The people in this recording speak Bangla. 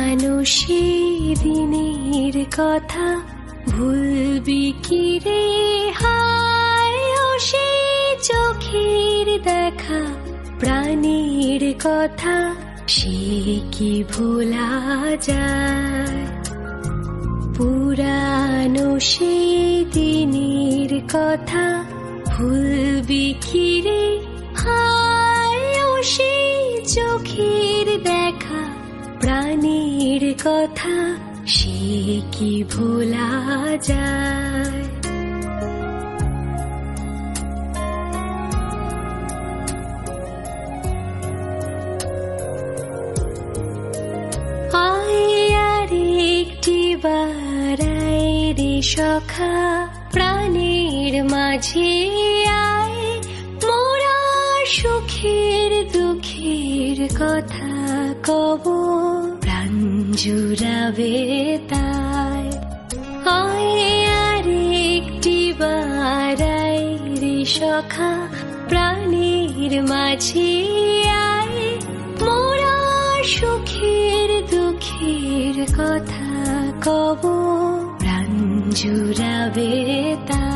পুরানো সেদিনের কথা ভুলবি কি রে হায়, ও সে চোখের দেখা প্রাণীর কথা সে কি ভোলা যায়। পুরানো সেদিনের কথা ভুলবি কি রে হায়, ও সে চোখের দেখা প্রাণীর কথা সে কি ভোলা যায়। বারাই রে সখা প্রাণীর মাঝে আয়, মোরা সুখের দুঃখের কথা কব প্রাণ জুড়াবে তাই। আরেকটি বারাই রে সখা প্রাণীর মাঝে আয়, মোরা সুখের দুঃখের কথা কব প্রাণ জুড়াবে তা।